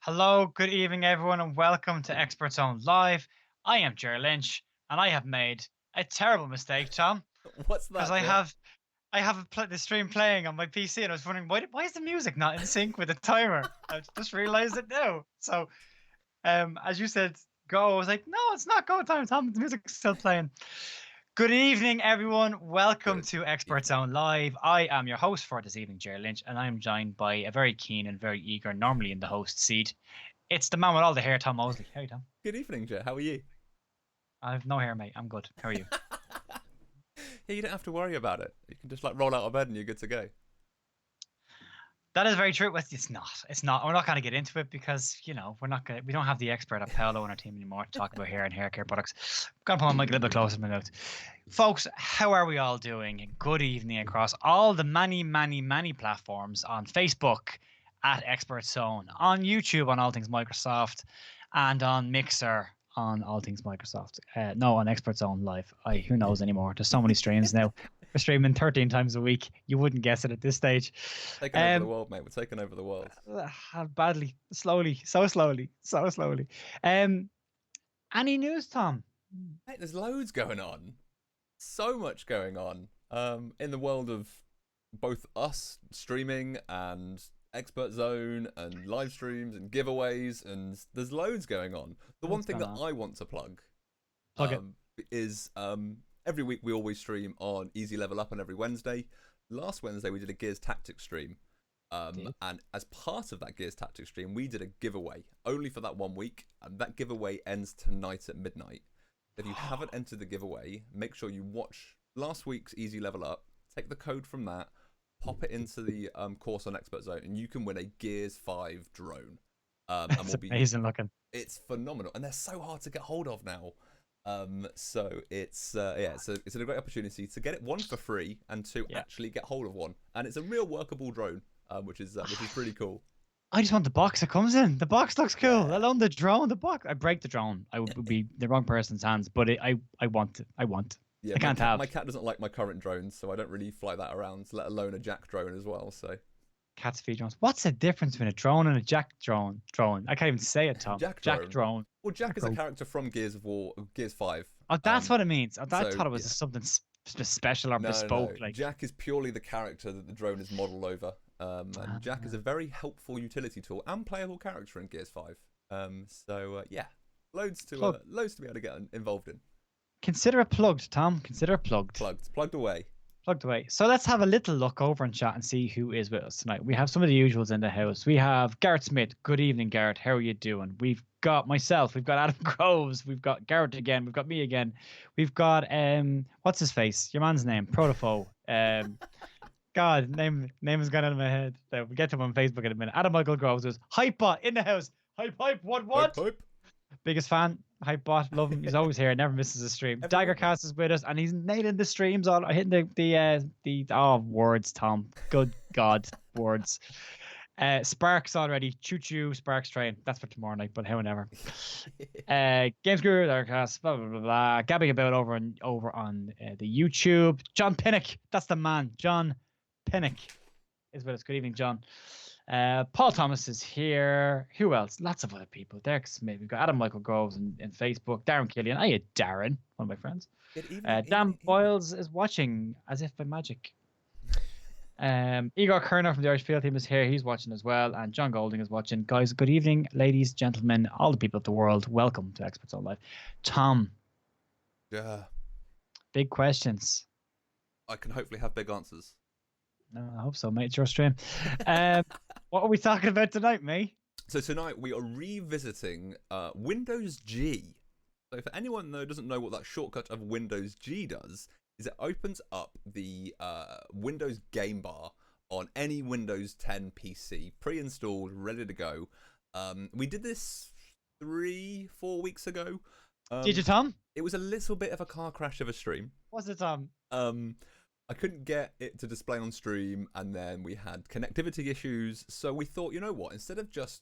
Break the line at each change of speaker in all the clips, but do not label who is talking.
Hello, good evening, everyone, and welcome to ExpertZone Live. I am Ger Lynch, and I have made a terrible mistake, Tom,
What's
because
that,
I
Jet?
have I have the stream playing on my PC, and I was wondering why is the music not in sync with the timer? I just realized it now. So, as you said, go. I was like, no, it's not go time, Tom. The music's still playing. Good evening, everyone. Welcome
Good
to Expert
evening.
Zone Live. I am your host for this evening, Ger Lynch, and I am joined by a very keen and very eager, normally in the host seat. It's the man with all the hair, Tom Mosley. Hey, Tom.
Good evening, Jet. How are you?
I've no hair, mate. I'm good. How are you?
Yeah, you don't have to worry about it. You can just roll out of bed and you're good to go.
That is very true. It's not. It's not. We're not going to get into it because we're not going. We don't have the expert at Paolo on our team anymore to talk about hair and hair care products. I'm gonna put my mic a little bit closer to my mouth, folks. How are we all doing? Good evening across all the many, many, many platforms on Facebook at Expert Zone, on YouTube on All Things Microsoft, and on Mixer on All Things Microsoft. No, on Expert Zone Live. Who knows anymore? There's so many streams now. We're streaming 13 times a week. You wouldn't guess it at this stage.
Taking over the
Um,
world, mate. We're taking over the world.
Badly, slowly, so slowly, so slowly. Um, any news, Tom?
Mate, there's loads going on. So much going on. In the world of both us streaming and Expert Zone and live streams and giveaways, and there's loads going on. The one
What's
thing
going
that
on?
I want to plug
Plug it.
is every week we always stream on Easy Level Up on every Wednesday. Last Wednesday we did a Gears Tactics stream.
Deal.
And as part of that Gears Tactics stream, we did a giveaway only for that 1 week. And that giveaway ends tonight at midnight. If you haven't entered the giveaway, make sure you watch last week's Easy Level Up, take the code from that, pop it into the course on Expert Zone, and you can win a Gears 5 drone. And
It's amazing looking.
it's phenomenal. And they're so hard to get hold of now. So it's it's a great opportunity to get it, one, for free, and two,
Yeah.
actually get hold of one. And it's a real workable drone, which is pretty cool.
I just want the box it comes in. The box looks cool.
Yeah,
Alone the drone, the box. I break the drone. I would be the wrong person's hands, but I want it. I want it.
yeah.
I can't
My
have
cat doesn't like my current drones, so I don't really fly that around, let alone a Jack drone as well. So
cats feed drones. What's the difference between a drone and a jack drone? Drone. I can't even say it, Tom.
Jack
Jack
drone.
drone.
Well, Jack
Jack
is a
drone.
character from Gears of War, Gears 5.
Oh, that's what it means. Oh, I
So
thought it was
yeah,
something special or
no.
bespoke. Like,
Jack is purely the character that the drone is modelled over. And Jack is a very helpful utility tool and playable character in Gears 5. Yeah,
plug.
loads to be able to get involved in.
Consider it plugged, Tom. Consider it plugged.
Plugged away.
Plugged away. So let's have a little look over in chat and see who is with us tonight. We have some of the usuals in the house. We have Garrett Smith. Good evening, Garrett. How are you doing? We've got myself. We've got Adam Groves. We've got Garrett again. We've got me again. We've got what's his face? Your man's name, Protofo. God, name has gone out of my head. We'll get to him on Facebook in a minute. Adam Michael Groves is Hypebot in the house. Hype. What?
Hope,
What?
hope.
Biggest fan. Hypebot. Love him. He's always here. Never misses a stream.
Every week, mate.
Daggercast is with us, and he's nailing the streams. All hitting the words, Tom. Good God, words. Sparks already. Choo choo. Sparks train. That's for tomorrow night, but however. Games Guru, Daggercast. Blah blah blah blah. Gabbing about over on the YouTube. John Pinnock. That's the man. John Pinnock is with us. Good evening, John. Paul Thomas is here. Who else? Lots of other people. Derek Smith. We've got Adam Michael Groves in Facebook. Darren Killian. Hiya, Darren. One of my friends.
Good evening,
Dan
evening.
Boyles is watching as if by magic. Igor Kerner from the Irish Field Team is here. He's watching as well. And John Golding is watching. Guys, good evening, ladies, gentlemen, all the people of the world. Welcome to Experts on Live. Tom,
Yeah,
big questions.
I can hopefully have big answers.
No, I hope so, mate. It's your stream. What are we talking about tonight, mate?
So tonight we are revisiting Windows G. So for anyone that doesn't know what that shortcut of Windows G does, is it opens up the Windows game bar on any Windows 10 PC, pre-installed, ready to go. We did this 3-4 weeks ago.
Did you, Tom?
It was a little bit of a car crash of a stream.
What's it, Tom?
I couldn't get it to display on stream, and then we had connectivity issues. So we thought, you know what? Instead of just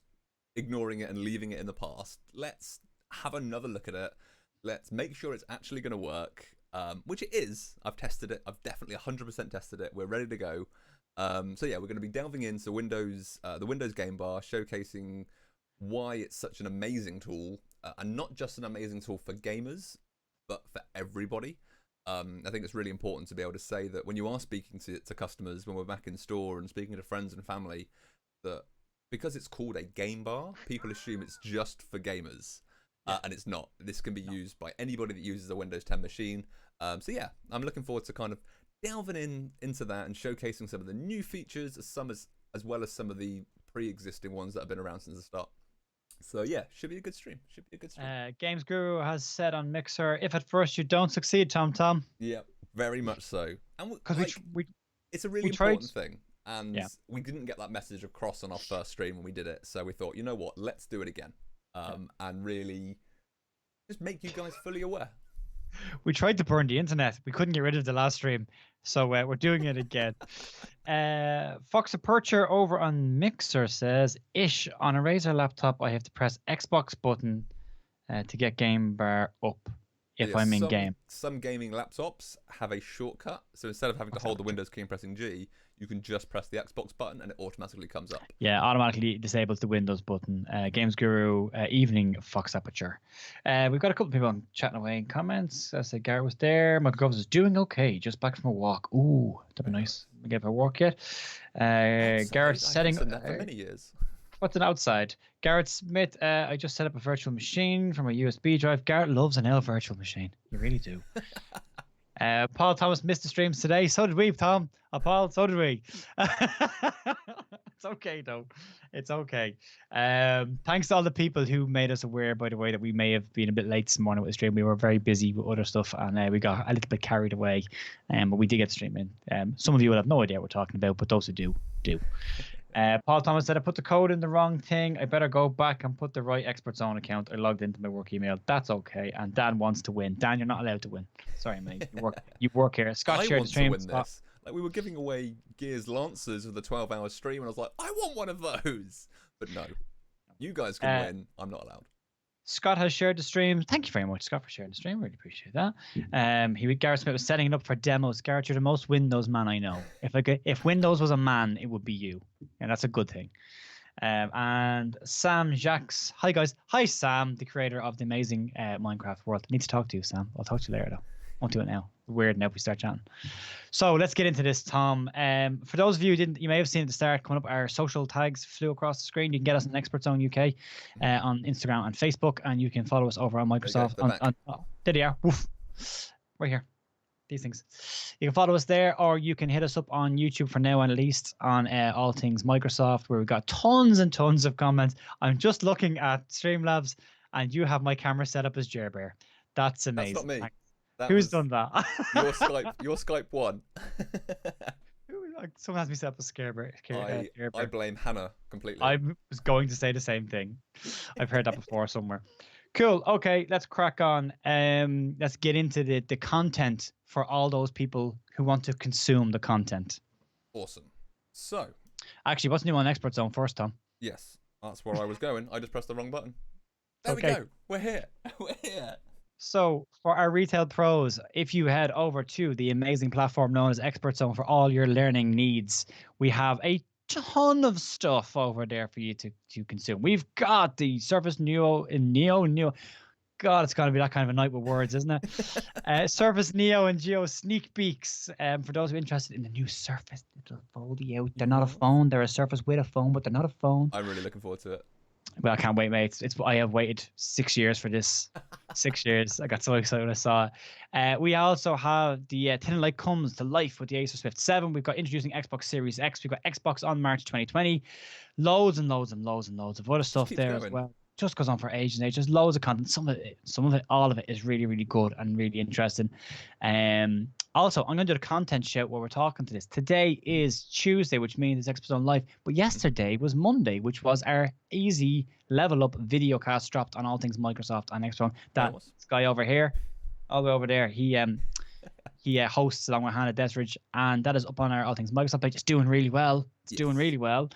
ignoring it and leaving it in the past, let's have another look at it. Let's make sure it's actually going to work, which it is. I've tested it. I've definitely 100% tested it. We're ready to go. So yeah, we're going to be delving into Windows, the Windows game bar, showcasing why it's such an amazing tool, and not just an amazing tool for gamers, but for everybody. I think it's really important to be able to say that when you are speaking to customers, when we're back in store and speaking to friends and family, that because it's called a game bar, people assume it's just for gamers. And it's not. This can be used by anybody that uses a Windows 10 machine. So yeah, I'm looking forward to kind of delving into that and showcasing some of the new features, as well as some of the pre-existing ones that have been around since the start. So yeah, should be a good stream.
Games Guru has said on Mixer, if at first you don't succeed, Tom.
Yeah, very much so. And
because
it's a really important thing. And we didn't get that message across on our first stream when we did it. So we thought, you know what, let's do it again. And really just make you guys fully aware.
We tried to burn the internet. We couldn't get rid of the last stream. So we're doing it again. Fox Aperture over on Mixer says, Ish, on a Razer laptop, I have to press Xbox button to get game bar up if I'm in game.
Some gaming laptops have a shortcut. So instead of having to hold the Windows key and pressing G, you can just press the Xbox button and it automatically comes up.
Yeah, automatically disables the Windows button. Games Guru, evening, Fox Aperture. We've got a couple of people chatting away in comments. I said Garrett was there. Michael Groves is doing okay, just back from a walk. Ooh, that'd be nice. We get a walk yet. Garrett's setting
up for many years.
What's an outside? Garrett Smith, I just set up a virtual machine from a USB drive. Garrett loves an L virtual machine. You really do. Paul Thomas missed the streams today. So did we, Tom. Paul, so did we. It's okay, though. It's okay. Thanks to all the people who made us aware, by the way, that we may have been a bit late this morning with the stream. We were very busy with other stuff, and we got a little bit carried away. But we did get the stream in. Some of you will have no idea what we're talking about, but those who do. Paul Thomas said, I put the code in the wrong thing. I better go back and put the right ExpertZone account. I logged into my work email. That's okay. And Dan wants to win. Dan, you're not allowed to win. Sorry, mate. You work here. Scott shared the stream.
I want to win this. Like, we were giving away Gears Lancers with the 12-hour stream, and I was like, I want one of those. But no, you guys can win. I'm not allowed.
Scott has shared the stream. Thank you very much, Scott, for sharing the stream. Really appreciate that. Garrett Smith was setting it up for demos. Garrett, you're the most Windows man I know. If Windows was a man, it would be you. And that's a good thing. And Sam Jacques. Hi, guys. Hi, Sam, the creator of the amazing Minecraft world. I need to talk to you, Sam. I'll talk to you later, though. Won't do it now. Weird now if we start chatting. So let's get into this, Tom. For those of you who didn't, you may have seen at the start coming up, our social tags flew across the screen. You can get us on ExpertZone UK on Instagram and Facebook, and you can follow us over on Microsoft. There they are. Woof. Right here. These things. You can follow us there, or you can hit us up on YouTube for now, and at least on All Things Microsoft, where we've got tons and tons of comments. I'm just looking at Streamlabs, and you have my camera set up as Ger Bear. That's amazing.
That's not me.
Who's done that?
Your Skype won.
Someone has me set up a Ger Bear.
I blame Hannah completely.
I was going to say the same thing. I've heard that before somewhere. Cool. Okay, let's crack on. Let's get into the content for all those people who want to consume the content.
Awesome. So,
actually, what's new on ExpertZone first, Tom?
Yes, that's where I was going. I just pressed the wrong button. There we go. We're here. We're here.
So for our retail pros, if you head over to the amazing platform known as ExpertZone for all your learning needs, we have a ton of stuff over there for you to consume. We've got the Surface Neo and Neo. God, it's got to be that kind of a night with words, isn't it? Surface Neo and Geo sneak peeks. For those who are interested in the new Surface, it'll fold you out. They're not a phone. They're a Surface with a phone, but they're not a phone.
I'm really looking forward to it.
Well, I can't wait, mate. I have waited 6 years for this. 6 years. I got so excited when I saw it. We also have the Thin Light comes to life with the Acer Swift 7. We've got introducing Xbox Series X. We've got Xbox on March 2020. Loads and loads and loads and loads of other stuff there as well. Just goes on for ages and ages. Just loads of content. Some of it, all of it is really, really good and really interesting. Also, I'm going to do the content shout while we're talking to this. Today is Tuesday, which means it's ExpertZone Live. But yesterday was Monday, which was our easy level up video cast dropped on all things Microsoft and ExpertZone. That guy over here, all the way over there, he hosts along with Hannah Desridge, and that is up on our All Things Microsoft page. It's doing really well. Doing really well.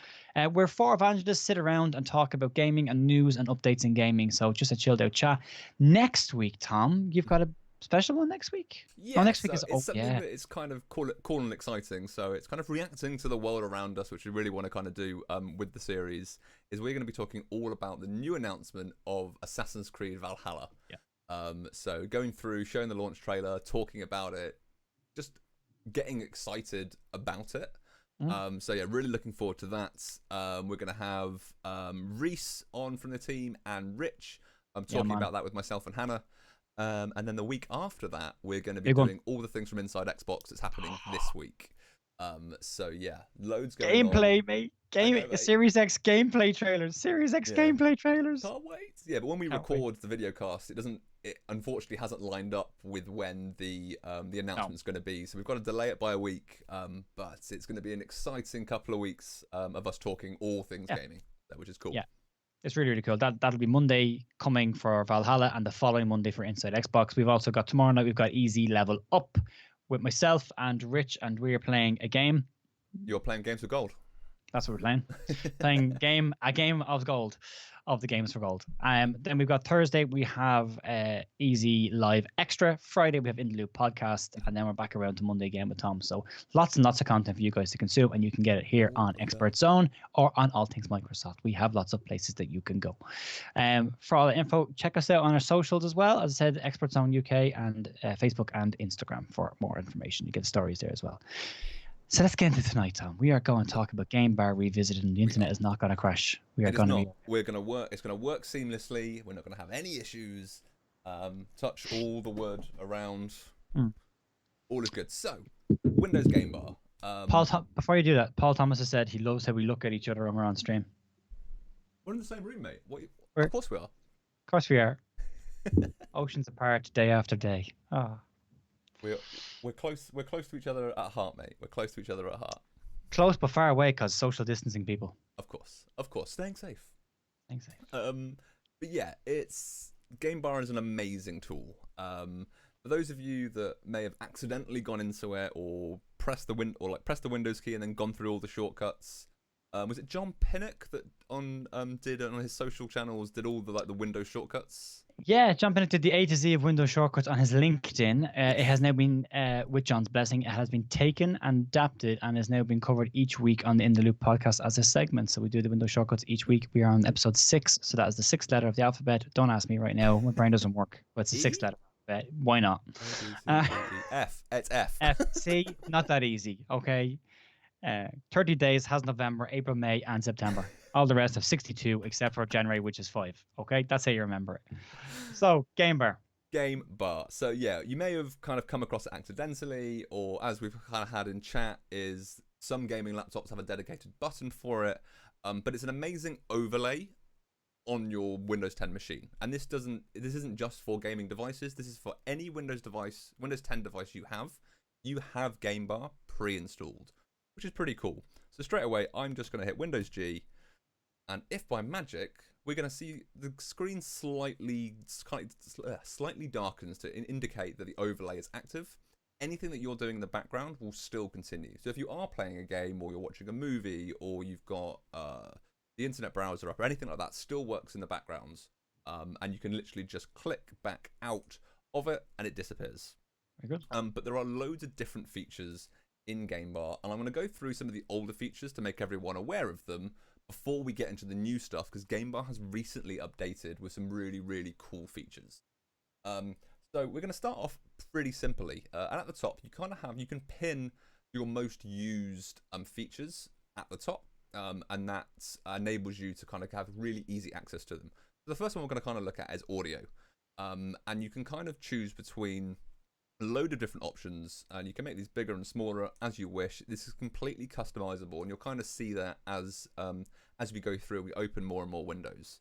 We're four evangelists sit around and talk about gaming and news and updates in gaming. So just a chilled out chat. Next week, Tom, you've got a special one next week? Oh,
Yeah,
next week
so
is
it's something
yeah.
that is kind of cool and exciting. So it's kind of reacting to the world around us, which we really want to kind of do with the series. Is we're going to be talking all about the new announcement of Assassin's Creed Valhalla.
Yeah.
So going through, showing the launch trailer, talking about it, just getting excited about it. So yeah, really looking forward to that. We're going to have Reese on from the team and Rich. I'm talking about that with myself and Hannah. And then the week after that, we're going to be doing all the things from Inside Xbox that's happening this week. So yeah, loads going on.
Gameplay, mate. Series X gameplay trailers. Series X gameplay trailers.
Can't wait. Yeah, but when we record the video cast, it unfortunately hasn't lined up with when the announcement's going to be. So we've got to delay it by a week. But it's going to be an exciting couple of weeks of us talking all things gaming, which is cool.
Yeah. It's really, really cool. That'll be Monday coming for Valhalla and the following Monday for Inside Xbox. We've also got tomorrow night, we've got Easy Level Up with myself and Rich, and we are playing a game.
You're playing Games of Gold.
That's what we're playing. Playing a game of gold, of the Games for Gold. Then we've got Thursday, we have Easy Live Extra. Friday, we have In the Loop podcast, and then we're back around to Monday again with Tom. So lots and lots of content for you guys to consume, and you can get it here on ExpertZone or on All Things Microsoft. We have lots of places that you can go. For all the info, check us out on our socials as well. As I said, ExpertZone UK and Facebook and Instagram for more information. You get stories there as well. So let's get into tonight, Tom. We are going to talk about Game Bar Revisited, and the internet is not going to crash.
We're going to work. It's going to work seamlessly. We're not going to have any issues. Touch all the wood around. All is good. So, Windows Game Bar.
Before you do that, Paul Thomas has said he loves how we look at each other when we're on stream.
We're in the same room, mate. Of course we are.
Of course we are. Oceans apart, day after day. Oh.
We're close. We're close to each other at heart, mate. We're close to each other at heart.
Close but far away because social distancing, people.
Of course. Staying safe.
Staying safe.
But yeah, Game Bar is an amazing tool. For those of you that may have accidentally gone into it or pressed the Windows key and then gone through all the shortcuts. Was it John Pinnock that did on his social channels did all the Windows shortcuts?
Yeah, John Pinnock did the A to Z of Windows shortcuts on his LinkedIn. It has now been, with John's blessing, it has been taken and adapted and has now been covered each week on the In the Loop podcast as a segment. So we do the Windows shortcuts each week. We are on episode 6, so that is the 6th letter of the alphabet. Don't ask me right now. My brain doesn't work, but it's the 6th letter of the alphabet. Why not?
F. It's F.
F. C. Not that easy, okay? 30 days has November, April, May, and September. All the rest have 62, except for January, which is 5. Okay, that's how you remember it. So, Game Bar.
Game Bar. So yeah, you may have kind of come across it accidentally, or as we've kind of had in chat, is some gaming laptops have a dedicated button for it. But it's an amazing overlay on your Windows 10 machine. And this isn't just for gaming devices. This is for any Windows 10 device you have. You have Game Bar pre-installed, which is pretty cool. So straight away, I'm just going to hit Windows G. And if by magic, we're going to see the screen slightly darkens to indicate that the overlay is active. Anything that you're doing in the background will still continue. So if you are playing a game or you're watching a movie or you've got the internet browser up or anything like that, still works in the background. And you can literally just click back out of it and it disappears.
Very good.
But there are loads of different features in Game Bar. And I'm going to go through some of the older features to make everyone aware of them before we get into the new stuff, because Game Bar has recently updated with some really, really cool features. So we're going to start off pretty simply. And at the top, you can pin your most used features at the top, and that enables you to kind of have really easy access to them. So the first one we're going to kind of look at is audio. And you can kind of choose between a load of different options, and you can make these bigger and smaller as you wish. This is completely customizable, and you'll kind of see that as we go through, we open more and more windows.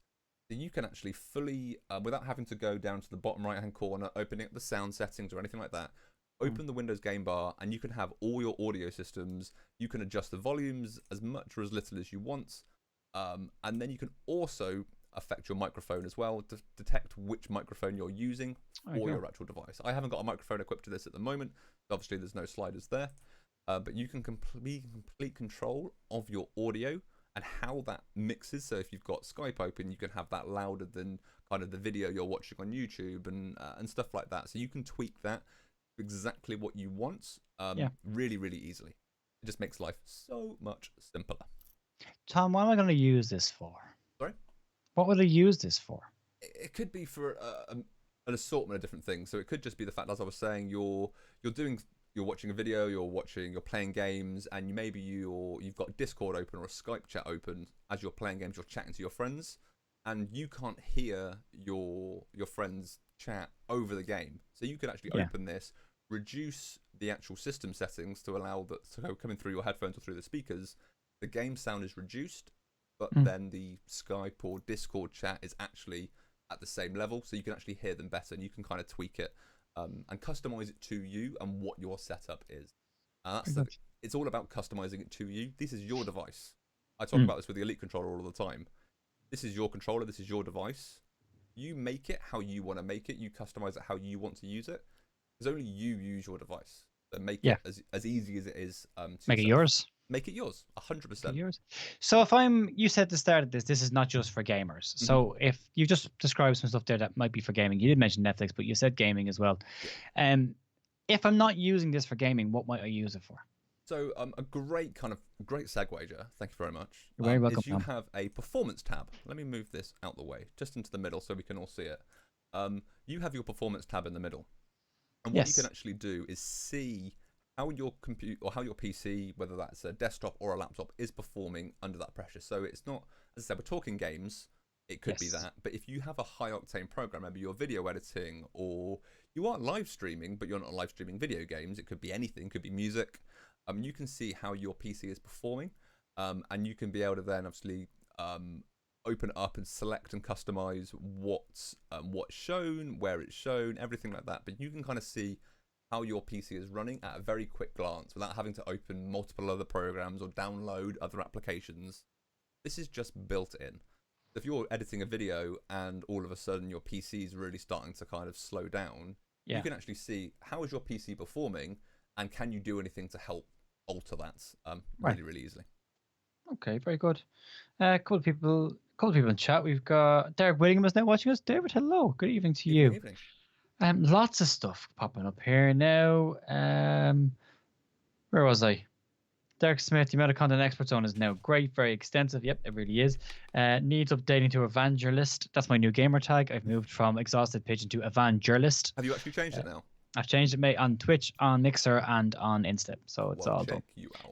So you can actually fully, without having to go down to the bottom right-hand corner, opening up the sound settings or anything like that, open the Windows Game Bar, and you can have all your audio systems. You can adjust the volumes as much or as little as you want, and then you can also affect your microphone as well to detect which microphone you're using for your actual device. I haven't got a microphone equipped to this at the moment. Obviously, there's no sliders there, but you can be complete control of your audio and how that mixes. So if you've got Skype open, you can have that louder than kind of the video you're watching on YouTube and stuff like that. So you can tweak that exactly what you want really, really easily. It just makes life so much simpler.
Tom, what am I going to use this for?
Sorry?
What would I use this for?
It could be for an assortment of different things. So it could just be the fact, as I was saying, you're watching a video, you're playing games, and you've got Discord open or a Skype chat open. As you're playing games, you're chatting to your friends, and you can't hear your friends chat over the game. So you could actually open this, reduce the actual system settings to allow that to go coming through your headphones or through the speakers. The game sound is reduced, but then the Skype or Discord chat is actually at the same level, so you can actually hear them better, and you can kind of tweak it and customize it to you and what your setup is. It's all about customizing it to you. This is your device. I talk about this with the Elite controller all the time. This is your controller. This is your device. You make it how you want to make it. You customize it how you want to use it. Because only you use your device. So make it as easy as it is.
Make it yours.
Make it yours, 100%.
Yours. So you said at the start of this is not just for gamers. So if you just described some stuff there that might be for gaming, you did mention Netflix, but you said gaming as well. If I'm not using this for gaming, what might I use it for?
So a great segue, Ger. Thank you very much.
You're very welcome.
Is you have a performance tab. Let me move this out the way, just into the middle, so we can all see it. You have your performance tab in the middle, and what you can actually do is see how your computer or how your PC, whether that's a desktop or a laptop, is performing under that pressure. So it's not, as I said, we're talking games. It could be that, but if you have a high octane program, maybe you're video editing or you are live streaming, but you're not live streaming video games. It could be anything. It could be music. You can see how your PC is performing, and you can be able to then obviously open it up and select and customize what's shown, where it's shown, everything like that. But you can kind of see how your PC is running at a very quick glance without having to open multiple other programs or download other applications. This is just built in. If you're editing a video and all of a sudden your PC is really starting to kind of slow down, you can actually see how is your PC performing and can you do anything to help alter that really, really easily.
Okay, very good. Couple of people in chat. We've got Derek William is now watching us. David, hello. Good evening to you.
Evening.
Lots of stuff popping up here now. Where was I? Derek Smith, the amount of content ExpertZone is now great, very extensive. Yep, it really is. Needs updating to Evangelist. That's my new gamer tag. I've moved from Exhausted Pigeon to Evangelist.
Have you actually changed it now?
I've changed it, mate, on Twitch, on Mixer, and on Insta. So it's all done.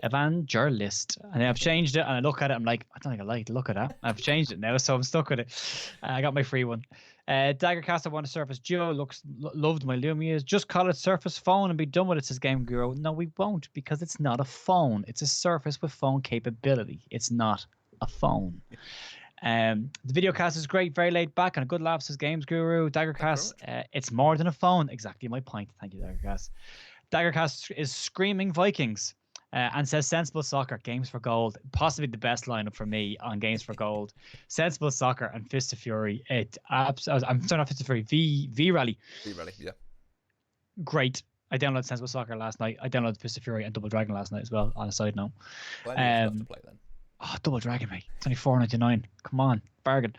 Evangelist. And I've changed it, and I look at it, I'm like, I don't think I like the look of that. I've changed it now, so I'm stuck with it. I got my free one. Daggercast, I want a Surface Duo. Loved my Lumias. Just call it Surface Phone and be done with it, says Game Guru. No, we won't, because it's not a phone. It's a Surface with phone capability. It's not a phone. The video cast is great, very laid back and a good laugh, says Games Guru. Daggercast, it's more than a phone. Exactly my point. Thank you, Daggercast. Daggercast is screaming Vikings and says Sensible Soccer, Games for Gold. Possibly the best lineup for me on Games for Gold. Sensible Soccer and Fist of Fury. I'm sorry, not Fist of Fury. V Rally.
V Rally, yeah.
Great. I downloaded Sensible Soccer last night. I downloaded Fist of Fury and Double Dragon last night as well, on a side note.
Plenty of stuff to play then.
Oh, Double Dragon, mate. It's only $4.99. Come on. Bargain.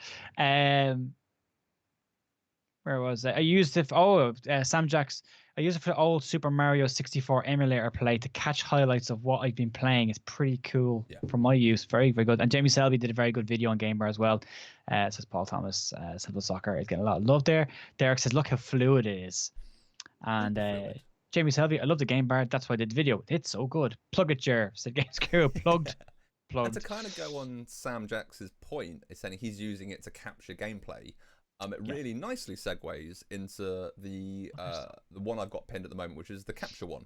Where was I? I used it for, Sam Jacks. I used it for the old Super Mario 64 emulator play to catch highlights of what I've been playing. It's pretty cool for my use. Very, very good. And Jamie Selby did a very good video on Gamer as well. Says Paul Thomas. Simple Soccer is getting a lot of love there. Derek says, look how fluid it is. And Jamie Selby, I love the game bar. That's why I did the video. It's so good. Plug it, Ger. Said Games Crew. Plugged.
And to kind of go on Sam Jacks's point, is saying he's using it to capture gameplay. It really nicely segues into the one I've got pinned at the moment, which is the capture one.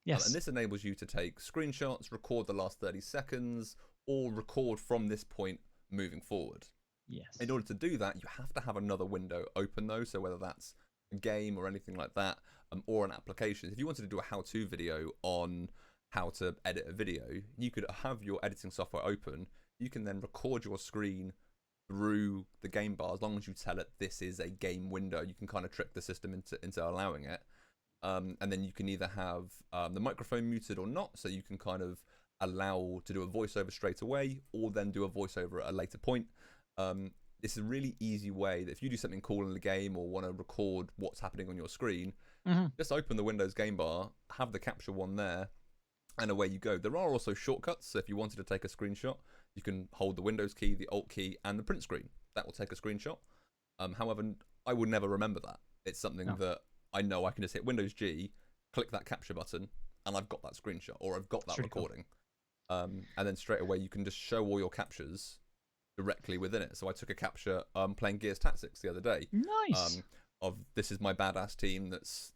Yes.
And this enables you to take screenshots, record the last 30 seconds, or record from this point moving forward.
Yes.
In order to do that, you have to have another window open though, so whether that's a game or anything like that, or an application. If you wanted to do a how-to video on how to edit a video, you could have your editing software open. You can then record your screen through the game bar as long as you tell it this is a game window. You can kind of trick the system into allowing it. And then you can either have the microphone muted or not, so you can kind of allow to do a voiceover straight away, or then do a voiceover at a later point. This is a really easy way that if you do something cool in the game or want to record what's happening on your screen, just open the Windows game bar, have the capture one there, and away you go. There are also shortcuts, so if you wanted to take a screenshot, you can hold the Windows key, the Alt key, and the print screen. That will take a screenshot. However, I would never remember that. It's something that I know I can just hit Windows G, click that capture button, and I've got that screenshot, or I've got that recording. Cool. And then straight away you can just show all your captures directly within it. So I took a capture playing Gears Tactics the other day.
Nice.
Of this is my badass team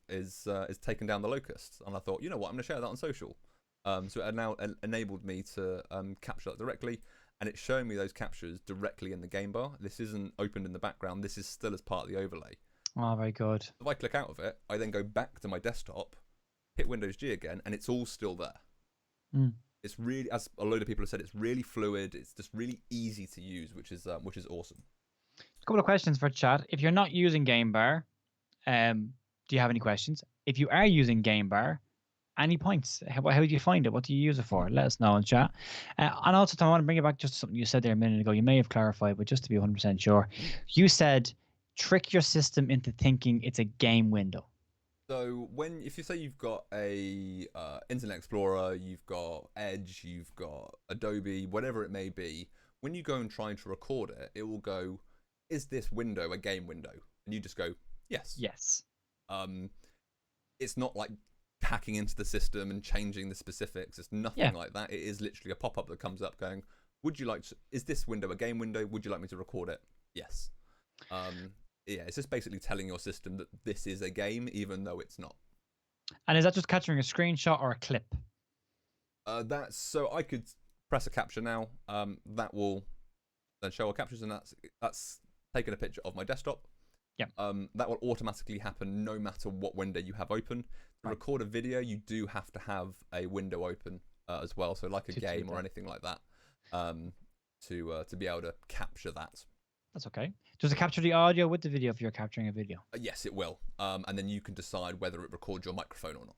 is taking down the locusts, and I thought, you know what, I'm going to share that on social. So it now enabled me to capture that directly, and it's showing me those captures directly in the game bar. This isn't opened in the background. This is still as part of the overlay.
Oh, very good.
If I click out of it, I then go back to my desktop, hit Windows G again, and it's all still there. It's really, as a load of people have said, it's really fluid. It's just really easy to use, which is awesome.
A couple of questions for chat. If you're not using Game Bar, do you have any questions? If you are using Game Bar, any points? How do you find it? What do you use it for? Let us know in chat. And also, Tom, I want to bring it back just to something you said there a minute ago. You may have clarified, but just to be 100% sure, you said trick your system into thinking it's a game window.
So if you say you've got a Internet Explorer, you've got Edge, you've got Adobe, whatever it may be, when you go and try to record it, it will go, is this window a game window? And you just go, yes.
Yes.
It's not like hacking into the system and changing the specifics. It's nothing like that. It is literally a pop-up that comes up going, is this window a game window? Would you like me to record it? Yes. It's just basically telling your system that this is a game, even though it's not.
And is that just capturing a screenshot or a clip?
So I could press a capture now. That will then show our captures, and that's taking a picture of my desktop.
Yeah.
That will automatically happen no matter what window you have open. To record a video, you do have to have a window open as well. So like a game or anything like that, to be able to capture that.
That's okay. Does it capture the audio with the video if you're capturing a video?
Yes, it will. And then you can decide whether it records your microphone or not.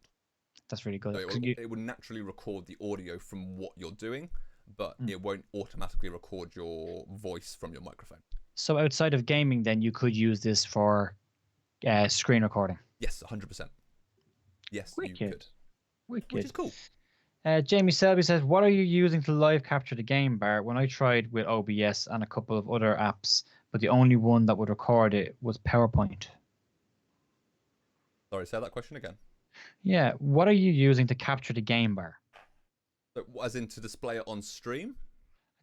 That's really good.
So it will naturally record the audio from what you're doing, but it won't automatically record your voice from your microphone. So
outside of gaming, then you could use this for screen recording.
Yes, 100%. Yes,
Wicked.
You could.
Wicked.
Which is cool.
Jamie Selby says, what are you using to live capture the game bar? When I tried with OBS and a couple of other apps, but the only one that would record it was PowerPoint.
Sorry, say that question again.
Yeah, what are you using to capture the game bar?
So, as in to display it on stream?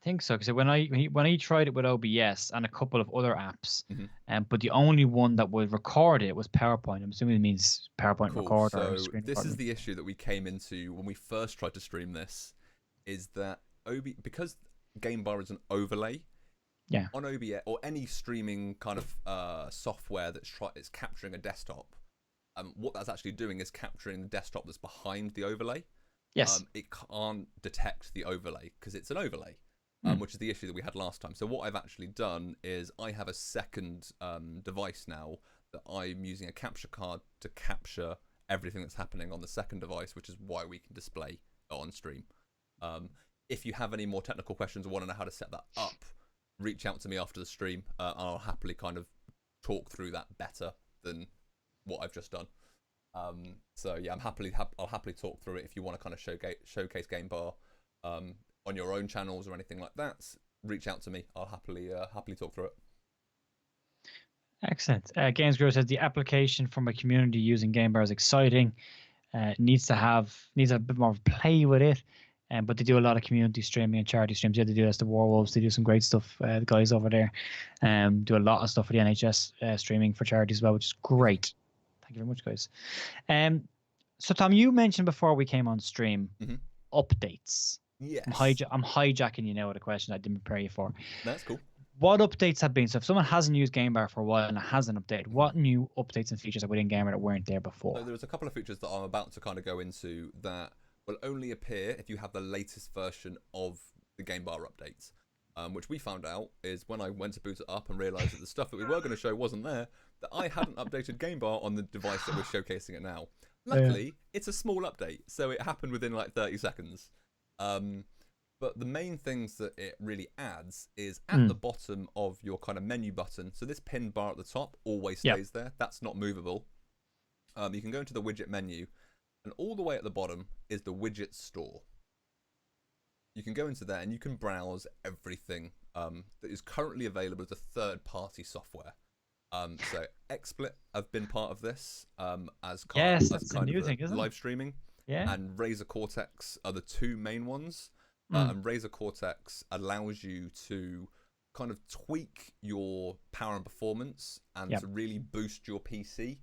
I think so, because when I tried it with OBS and a couple of other apps, but the only one that would record it was PowerPoint. I'm assuming it means PowerPoint recorder.
So
or screen
this
recording.
is the issue that we came into when we first tried to stream this, is that because Game Bar is an overlay.
Yeah.
On OBS or any streaming kind of software it's capturing a desktop, what that's actually doing is capturing the desktop that's behind the overlay.
Yes.
It can't detect the overlay because it's an overlay. Which is the issue that we had last time. So what I've actually done is I have a second device now that I'm using a capture card to capture everything that's happening on the second device, which is why we can display on stream. If you have any more technical questions or want to know how to set that up, reach out to me after the stream. And I'll happily kind of talk through that better than what I've just done. So yeah, I'll happily talk through it if you want to kind of showcase Game Bar. On your own channels or anything like that, reach out to me. I'll happily talk through it.
Excellent. Games Grow says the application from a community using Game Bar is exciting. Needs a bit more play with it, but they do a lot of community streaming and charity streams. Yeah, they do. That's the Warwolves. They do some great stuff. The guys over there do a lot of stuff for the NHS streaming for charity as well, which is great. Thank you very much, guys. So Tom, you mentioned before we came on stream updates.
Yes.
I'm hijacking you now with a question I didn't prepare you for.
That's cool.
What updates have been? So if someone hasn't used Game Bar for a while and it hasn't updated, what new updates and features are within Game Bar that weren't there before?
So there's a couple of features that I'm about to kind of go into that will only appear if you have the latest version of the Game Bar updates. Which we found out is when I went to boot it up and realised that the stuff that we were going to show wasn't there, that I hadn't updated Game Bar on the device that we're showcasing it now. Luckily, it's a small update, so it happened within like 30 seconds. But the main things that it really adds is at the
Mm.
bottom of your kind of menu button. So this pin bar at the top always
Yep.
stays there. That's not movable. You can go into the widget menu, and all the way at the bottom is the widget store. You can go into there and you can browse everything that is currently available as a third-party software. So XSplit have been part of this
Yes,
as
that's a
kind of
new
a
thing, isn't it?
live streaming,
Yeah.
and Razer Cortex are the two main ones.
Mm.
And Razer Cortex allows you to kind of tweak your power and performance and
Yep.
to really boost your PC.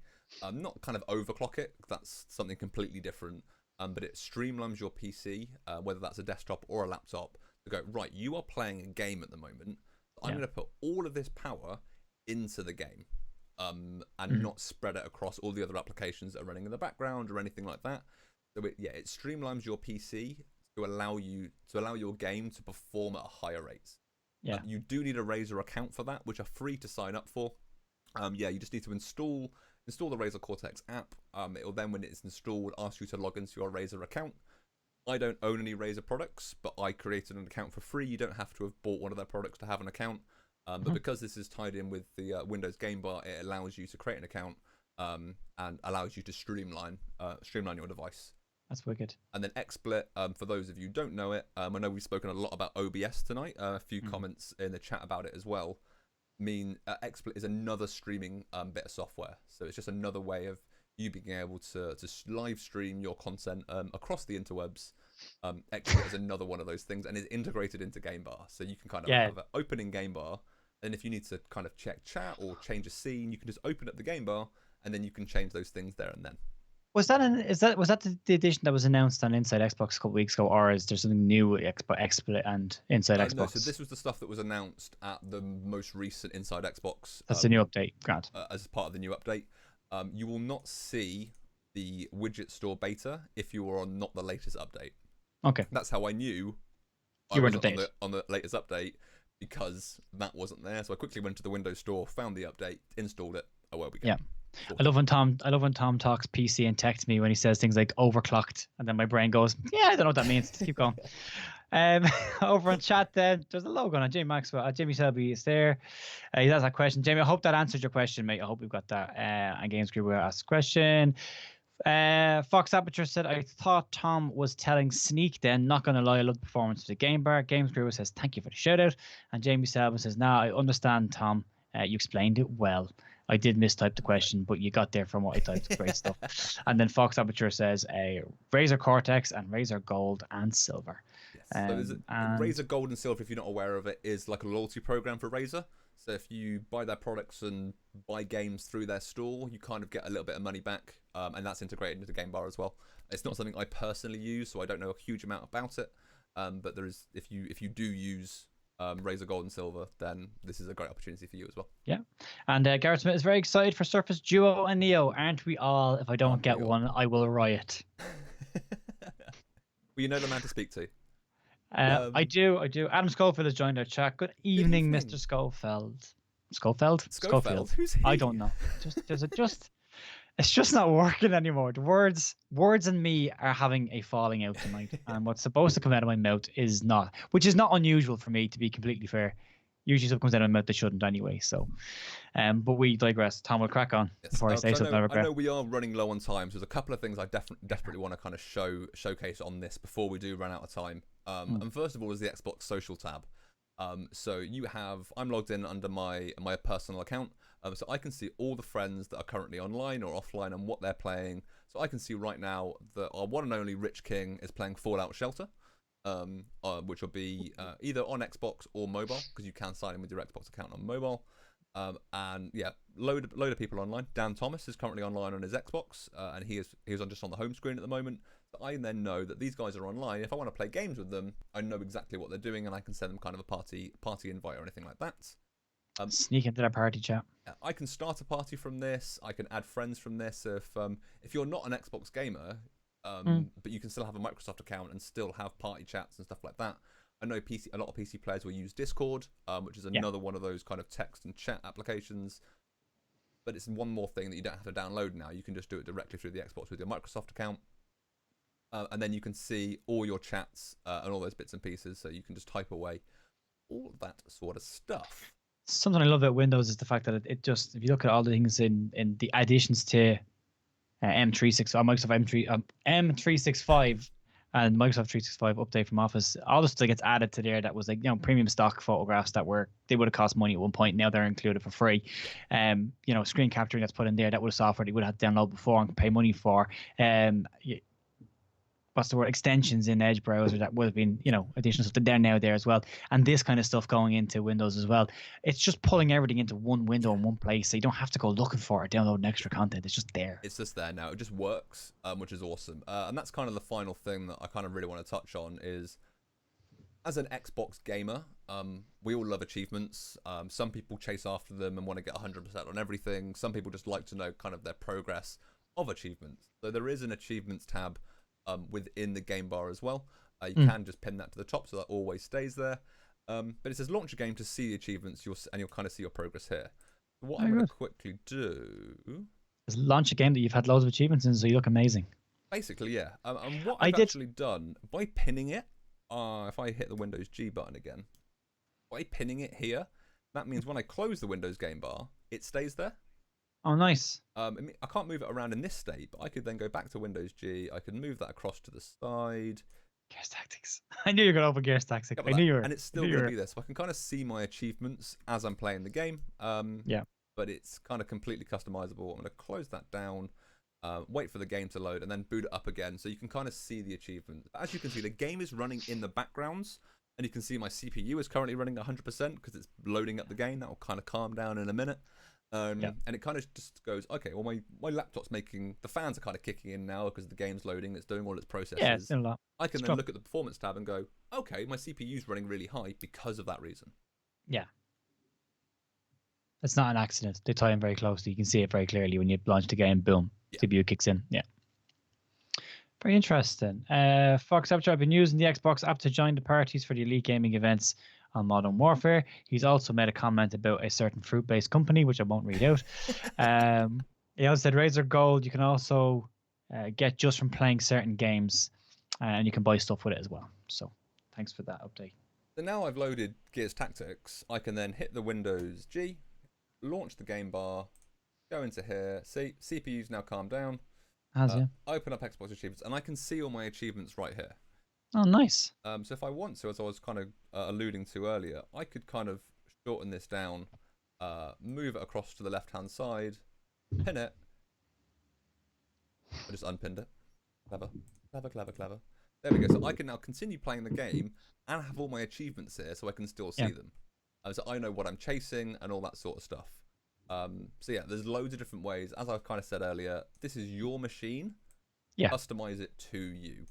Not kind of overclock it, that's something completely different. But it streamlines your PC, whether that's a desktop or a laptop, to go, right, you are playing a game at the moment. I'm
Yeah.
going to put all of this power into the game and
Mm.
not spread it across all the other applications that are running in the background or anything like that. So it streamlines your PC to allow your game to perform at a higher rate.
Yeah.
You do need a Razer account for that, which are free to sign up for. You just need to install the Razer Cortex app. It will then, when it's installed, ask you to log into your Razer account. I don't own any Razer products, but I created an account for free. You don't have to have bought one of their products to have an account. But because this is tied in with the Windows Game Bar, it allows you to create an account and allows you to streamline your device.
That's wicked.
And then XSplit, for those of you who don't know it, I know we've spoken a lot about OBS tonight. A few comments in the chat about it as well. XSplit is another streaming bit of software. So it's just another way of you being able to live stream your content across the interwebs. XSplit is another one of those things and is integrated into Game Bar. So you can kind of have an opening Game Bar. And if you need to kind of check chat or change a scene, you can just open up the Game Bar and then you can change those things there and then.
Was that the edition that was announced on Inside Xbox a couple weeks ago, or is there something new with XSplit and Inside Xbox?
No, so this was the stuff that was announced at the most recent Inside Xbox.
That's the new update, Grant.
As part of the new update. You will not see the widget store beta if you are on not the latest update.
Okay.
That's how I knew
You weren't
on the latest update, because that wasn't there. So I quickly went to the Windows Store, found the update, installed it. Away we go.
Yeah. I love when Tom talks PC and tech to me when he says things like overclocked, and then my brain goes, yeah, I don't know what that means. Just keep going. Over on chat, then there's a logo on Jamie Maxwell. Jamie Selby is there. He has that question. Jamie, I hope that answered your question, mate. I hope we've got that. And Games Group will ask the question. Fox Aperture said, I thought Tom was telling Sneak then. Not going to lie, I love the performance of the game bar. Games Group says, thank you for the shout out. And Jamie Selby says, nah, I understand, Tom. You explained it well. I did mistype the question, but you got there from what I typed. Great stuff. And then Fox Aperture says Razer Cortex and Razer Gold and Silver.
Yes. So Razer Gold and Silver, if you're not aware of it, is like a loyalty program for Razer. So if you buy their products and buy games through their store, you kind of get a little bit of money back, and that's integrated into Game Bar as well. It's not something I personally use, so I don't know a huge amount about it. But there is, if you do use Razer Gold and Silver, then this is a great opportunity for you as well.
Yeah. And Gareth Smith is very excited for Surface Duo and Neo. Aren't we all? If I don't get one, I will riot.
Well, you know the man to speak to.
I do. Adam Schofield has joined our chat. Good evening, Mr. Schofield. Schofield.
Who's he?
I don't know. It's just not working anymore. The words and me are having a falling out tonight, and what's supposed to come out of my mouth is not, which is not unusual for me, to be completely fair. Usually stuff comes out of my mouth that shouldn't anyway. So, but we digress. Tom, will crack on before I say something I regret.
I know we are running low on time, so there's a couple of things I desperately want to kind of showcase on this before we do run out of time. And first of all is the Xbox Social tab. So I'm logged in under my personal account, so I can see all the friends that are currently online or offline and what they're playing. So I can see right now that our one and only Rich King is playing Fallout Shelter, which will be either on Xbox or mobile, because you can sign in with your Xbox account on mobile. And yeah, load of people online. Dan Thomas is currently online on his Xbox, and he is just on the home screen at the moment. So I then know that these guys are online. If I want to play games with them, I know exactly what they're doing, and I can send them kind of a party invite or anything like that.
Sneak into their party chat.
I can start a party from this. I can add friends from this. So if you're not an Xbox gamer, but you can still have a Microsoft account and still have party chats and stuff like that. I know a lot of PC players will use Discord, which is another one of those kind of text and chat applications. But it's one more thing that you don't have to download now. You can just do it directly through the Xbox with your Microsoft account. and then you can see all your chats and all those bits and pieces. So you can just type away all of that sort of stuff.
Something I love about Windows is the fact that it just, if you look at all the things in the additions to M365, Microsoft M365 and Microsoft 365 update from Office, all the stuff that gets added to there that was like, premium stock photographs that they would have cost money at one point. Now they're included for free. Screen capturing that's put in there, that would have software that you would have to download before and pay money for. What's the word, extensions in Edge browser that would have been, additional stuff. They're now there as well. And this kind of stuff going into Windows as well. It's just pulling everything into one window in one place. So you don't have to go looking for or downloading extra content. It's just there.
It's just there now. It just works, which is awesome. And that's kind of the final thing that I kind of really want to touch on is, as an Xbox gamer, we all love achievements. Some people chase after them and want to get 100% on everything. Some people just like to know kind of their progress of achievements. So there is an achievements tab within the game bar as well. You can just pin that to the top so that always stays there. But it says launch a game to see the achievements, and you'll kind of see your progress here. What I'm going to quickly do
is launch a game that you've had loads of achievements in, so you look amazing.
Basically, yeah. And what I've actually done, by pinning it, if I hit the Windows G button again, by pinning it here, that means when I close the Windows game bar, it stays there.
Oh, nice.
I can't move it around in this state, but I could then go back to Windows G. I could move that across to the side.
Gears Tactics. I knew you were going to open Gears Tactics. I knew you were.
And it's still going to be there. So I can kind of see my achievements as I'm playing the game.
Yeah.
But it's kind of completely customizable. I'm going to close that down, wait for the game to load, and then boot it up again. So you can kind of see the achievement. As you can see, the game is running in the backgrounds. And you can see my CPU is currently running 100% because it's loading up the game. That will kind of calm down in a minute. And it kind of just goes, okay, well, my laptop's making, the fans are kind of kicking in now because the game's loading, it's doing all its processes.
Yeah, it's doing a lot.
I can then look at the performance tab and go, okay, my CPU's running really high because of that reason.
Yeah. It's not an accident. They tie in very closely. You can see it very clearly when you launch the game, boom, CPU kicks in. Yeah. Very interesting. Fox Apter, I've been using the Xbox app to join the parties for the Elite Gaming events on Modern Warfare. He's also made a comment about a certain fruit-based company, which I won't read out. He also said Razer Gold you can also get just from playing certain games, and you can buy stuff with it as well. So thanks for that update.
So now I've loaded Gears Tactics, I can then hit the Windows G, launch the game bar, go into here, see CPU's now calmed down, open up Xbox achievements, and I can see all my achievements right here.
Oh, nice.
So if I want to, as I was kind of alluding to earlier, I could kind of shorten this down, move it across to the left-hand side, pin it. I just unpinned it. Clever, clever, clever, clever. There we go. So I can now continue playing the game and have all my achievements here so I can still see them. So I know what I'm chasing and all that sort of stuff. So yeah, there's loads of different ways. As I've kind of said earlier, this is your machine.
Yeah.
Customize it to you.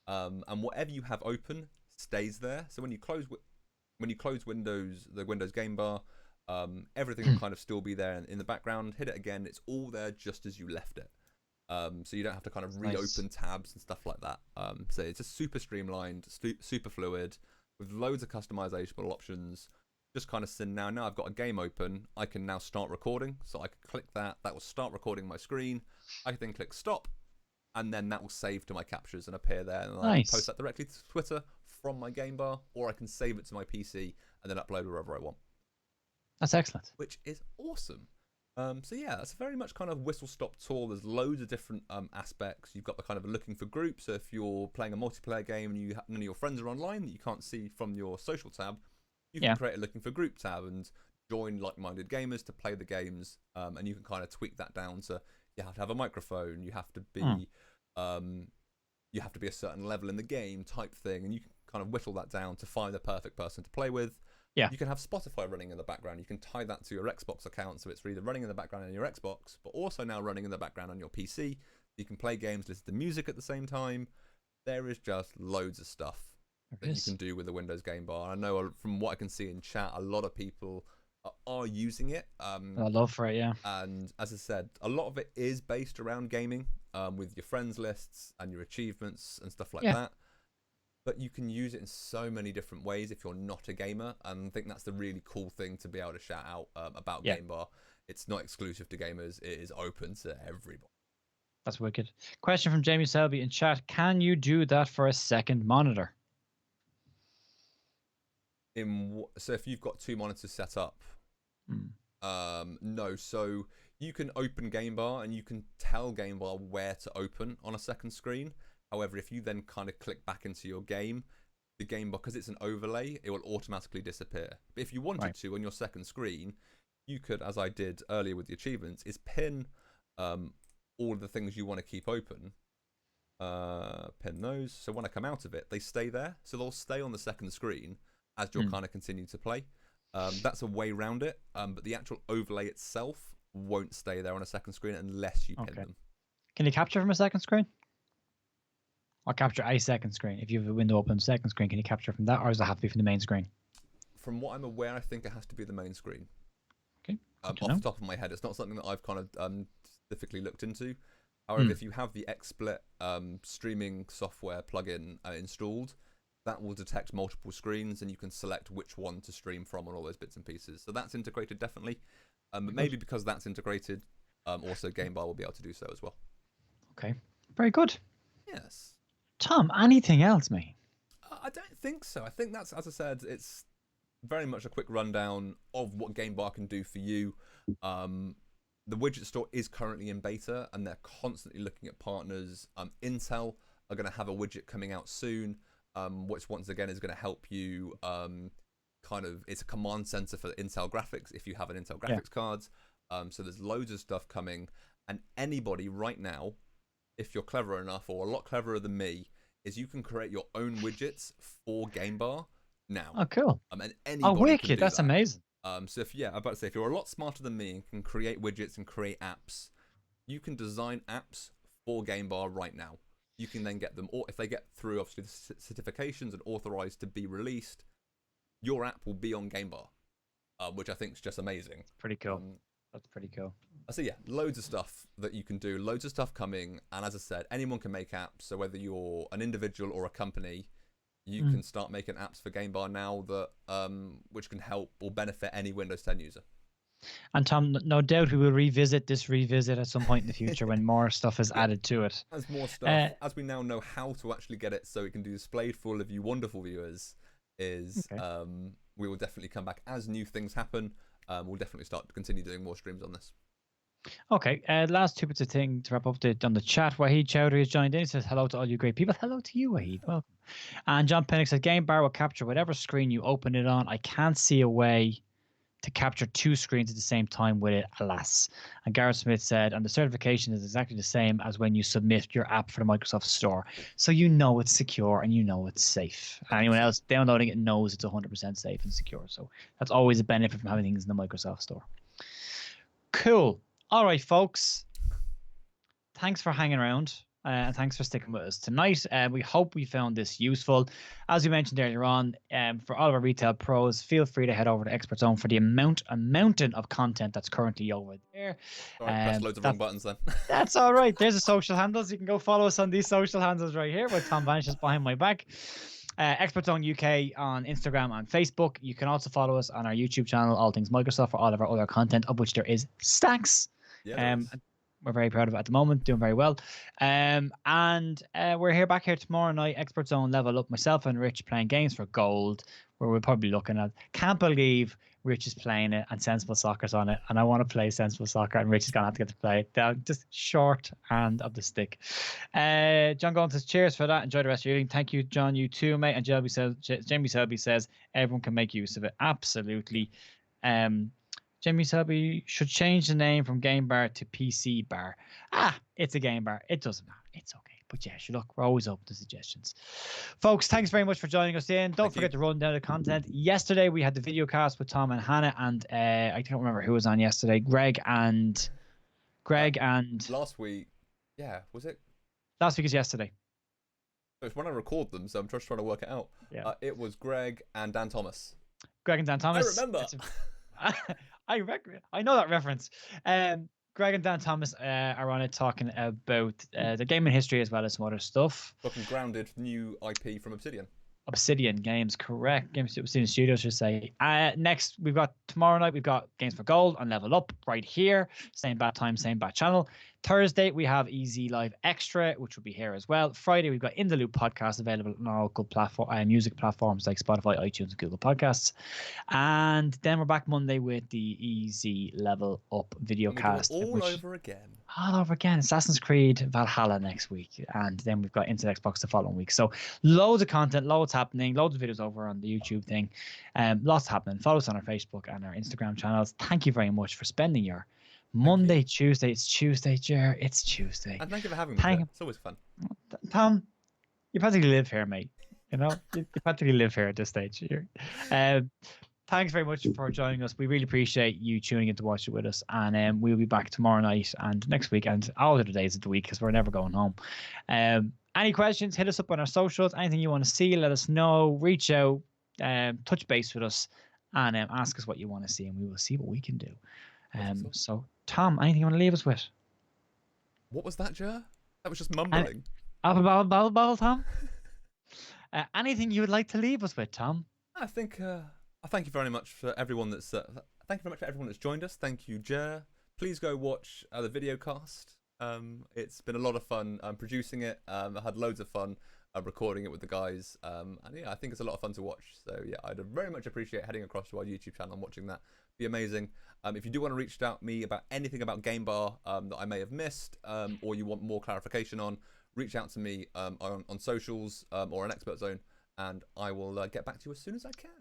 And whatever you have open stays there. So when you close Windows, the Windows game bar, everything will kind of still be there in the background. Hit it again, it's all there just as you left it. So you don't have to kind of reopen tabs and stuff like that. So it's just super streamlined, super fluid, with loads of customizable options. Just kind of send now I've got a game open, I can now start recording. So I can click that will start recording my screen. I can then click stop, and then that will save to my captures and appear there. And I can post that directly to Twitter from my game bar, or I can save it to my PC and then upload wherever I want.
That's excellent.
Which is awesome. So yeah, that's very much kind of whistle-stop tour. There's loads of different aspects. You've got the kind of looking for groups. So if you're playing a multiplayer game and none of your friends are online that you can't see from your social tab, you can create a looking for group tab and join like-minded gamers to play the games. And you can kind of tweak that down to you have to have a microphone, you have to be a certain level in the game type thing, and you can kind of whittle that down to find the perfect person to play with.
Yeah.
You can have Spotify running in the background. You can tie that to your Xbox account, so it's either running in the background on your Xbox, but also now running in the background on your PC. You can play games, listen to music at the same time. There is just loads of stuff that you can do with the Windows game bar. I know from what I can see in chat, a lot of people are using it.
I love for it, yeah.
And as I said, a lot of it is based around gaming, with your friends lists and your achievements and stuff like that. But you can use it in so many different ways if you're not a gamer, and I think that's the really cool thing to be able to shout out about Game Bar. It's not exclusive to gamers; it is open to everybody.
That's wicked. Question from Jamie Selby in chat. Can you do that for a second monitor?
So if you've got 2 monitors set up, no. So you can open Game Bar and you can tell Game Bar where to open on a second screen. However, if you then kind of click back into your game, the Game Bar, because it's an overlay, it will automatically disappear. But if you wanted to on your second screen, you could, as I did earlier with the achievements, is pin all of the things you want to keep open. Pin those. So when I come out of it, they stay there. So they'll stay on the second screen as you'll kind of continue to play. That's a way around it. But the actual overlay itself won't stay there on a second screen unless you pin them.
Can you capture from a second screen? Or capture a second screen? If you have a window open second screen, can you capture from that, or does it have to be from the main screen?
From what I'm aware, I think it has to be the main screen.
Okay.
Off the top of my head, it's not something that I've kind of specifically looked into. However, if you have the XSplit streaming software plugin installed, that will detect multiple screens and you can select which one to stream from on all those bits and pieces. So that's integrated definitely. But maybe because that's integrated, also Game Bar will be able to do so as well.
Okay. Very good.
Yes.
Tom, anything else, mate?
I don't think so. I think that's, as I said, it's very much a quick rundown of what Game Bar can do for you. The widget store is currently in beta and they're constantly looking at partners. Intel are going to have a widget coming out soon, which once again is going to help you it's a command center for Intel graphics if you have an Intel graphics card. So there's loads of stuff coming, and anybody right now, if you're clever enough or a lot cleverer than me, is you can create your own widgets for Game Bar now.
Oh, cool.
And anybody
wicked.
can do
That's
that.
Amazing.
So I'm about to say, if you're a lot smarter than me and can create widgets and create apps, you can design apps for Game Bar right now. You can then get them, or if they get through obviously the certifications and authorized to be released, your app will be on Game Bar, which I think is just amazing.
Pretty cool. That's pretty cool.
So yeah, loads of stuff that you can do, loads of stuff coming, and as I said, anyone can make apps. So whether you're an individual or a company, you can start making apps for Game Bar now that which can help or benefit any Windows 10 user.
And Tom, no doubt we will revisit at some point in the future when more stuff is added to it.
As more stuff, as we now know how to actually get it so it can be displayed for all of you wonderful viewers, we will definitely come back as new things happen. We'll definitely start to continue doing more streams on this.
Okay, last 2 bits of thing to wrap up on the chat. Wahid Chowdhury has joined in. He says, hello to all you great people. Hello to you, Wahid. Welcome. And John Pennick says, Game Bar will capture whatever screen you open it on. I can't see a way to capture 2 screens at the same time with it, alas. And Gareth Smith said, and the certification is exactly the same as when you submit your app for the Microsoft Store. So you know it's secure and you know it's safe. And anyone else downloading it knows it's 100% safe and secure. So that's always a benefit from having things in the Microsoft Store. Cool. All right, folks. Thanks for hanging around. And thanks for sticking with us tonight. We hope we found this useful. As we mentioned earlier on, for all of our retail pros, feel free to head over to ExpertZone for the mountain of content that's currently over there.
All right, press loads of wrong buttons then.
That's all right. There's the social handles. You can go follow us on these social handles right here, where Tom vanishes behind my back. ExpertZone UK on Instagram and Facebook. You can also follow us on our YouTube channel, All Things Microsoft, for all of our other content, of which there is stacks.
Yeah,
we're very proud of it at the moment, doing very well. And we're back here tomorrow night, ExpertZone Level Up, myself and Rich playing games for gold, where we're probably looking at, can't believe Rich is playing it and Sensible Soccer's on it, and I want to play Sensible Soccer, and Rich is going to have to get to play it. Just short hand of the stick. John Golan says, cheers for that. Enjoy the rest of your evening. Thank you, John. You too, mate. And Jamie Selby says, everyone can make use of it. Absolutely. Jamie Selby should change the name from Game Bar to PC Bar. It's a Game Bar. It doesn't matter. It's okay. But yeah, look, we're always open to suggestions. Folks, thanks very much for joining us in. Don't forget to run down the content. Yesterday, we had the video cast with Tom and Hannah, and I don't remember who was on yesterday. Greg and...
Last week, yeah, was it?
Last week is yesterday.
It's when I record them, so I'm just trying to work it out.
Yeah.
It was Greg and Dan Thomas.
Greg and Dan Thomas.
I remember.
I know that reference. Greg and Dan Thomas are on it talking about the gaming history as well as some other stuff.
Fucking grounded new IP from Obsidian.
Obsidian Games, correct. Obsidian Studios, should say. Next, tomorrow night, we've got Games for Gold on Level Up right here. Same bat time, same bat channel. Thursday, we have Easy Live Extra, which will be here as well. Friday, we've got In the Loop podcast available on all good music platforms like Spotify, iTunes, and Google Podcasts. And then we're back Monday with the Easy Level Up video cast.
All over again.
All over again. Assassin's Creed Valhalla next week. And then we've got Into the Xbox the following week. So loads of content, loads happening, loads of videos over on the YouTube thing. Lots happening. Follow us on our Facebook and our Instagram channels. Thank you very much for spending your Monday, Tuesday. It's Tuesday, Ger. It's Tuesday.
And thank you for having me. It's always fun.
Tom, you practically live here, mate. You know, you practically live here at this stage. Thanks very much for joining us. We really appreciate you tuning in to watch it with us. And we'll be back tomorrow night and next week and all other days of the week because we're never going home. Any questions, hit us up on our socials. Anything you want to see, let us know. Reach out, touch base with us, and ask us what you want to see, and we will see what we can do. So, Tom, anything you want to leave us with?
What was that, Ger? That was just mumbling.
Bubble, Tom? Anything you would like to leave us with, Tom?
I think... thank you very much for everyone that's joined us. Thank you, Ger. Please go watch the video cast. It's been a lot of fun producing it. I had loads of fun recording it with the guys. And yeah, I think it's a lot of fun to watch. So yeah, I'd very much appreciate heading across to our YouTube channel and watching that. Be amazing. If you do want to reach out to me about anything about Game Bar that I may have missed, or you want more clarification on, reach out to me on socials or on ExpertZone, and I will get back to you as soon as I can.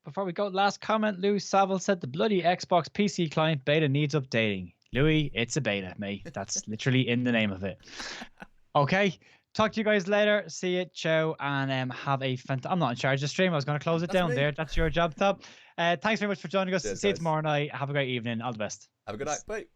Before we go, last comment. Louis Saville said the bloody Xbox PC client beta needs updating. Louis, it's a beta, mate. That's literally in the name of it. Okay. Talk to you guys later. See you. Ciao. And have a fantastic... I'm not in charge of the stream. I was going to close it down there. That's your job, Tom. Thanks very much for joining us.
Cheers,
see you
guys.
tomorrow night. Have a great evening. All the best.
Have a good night. Bye.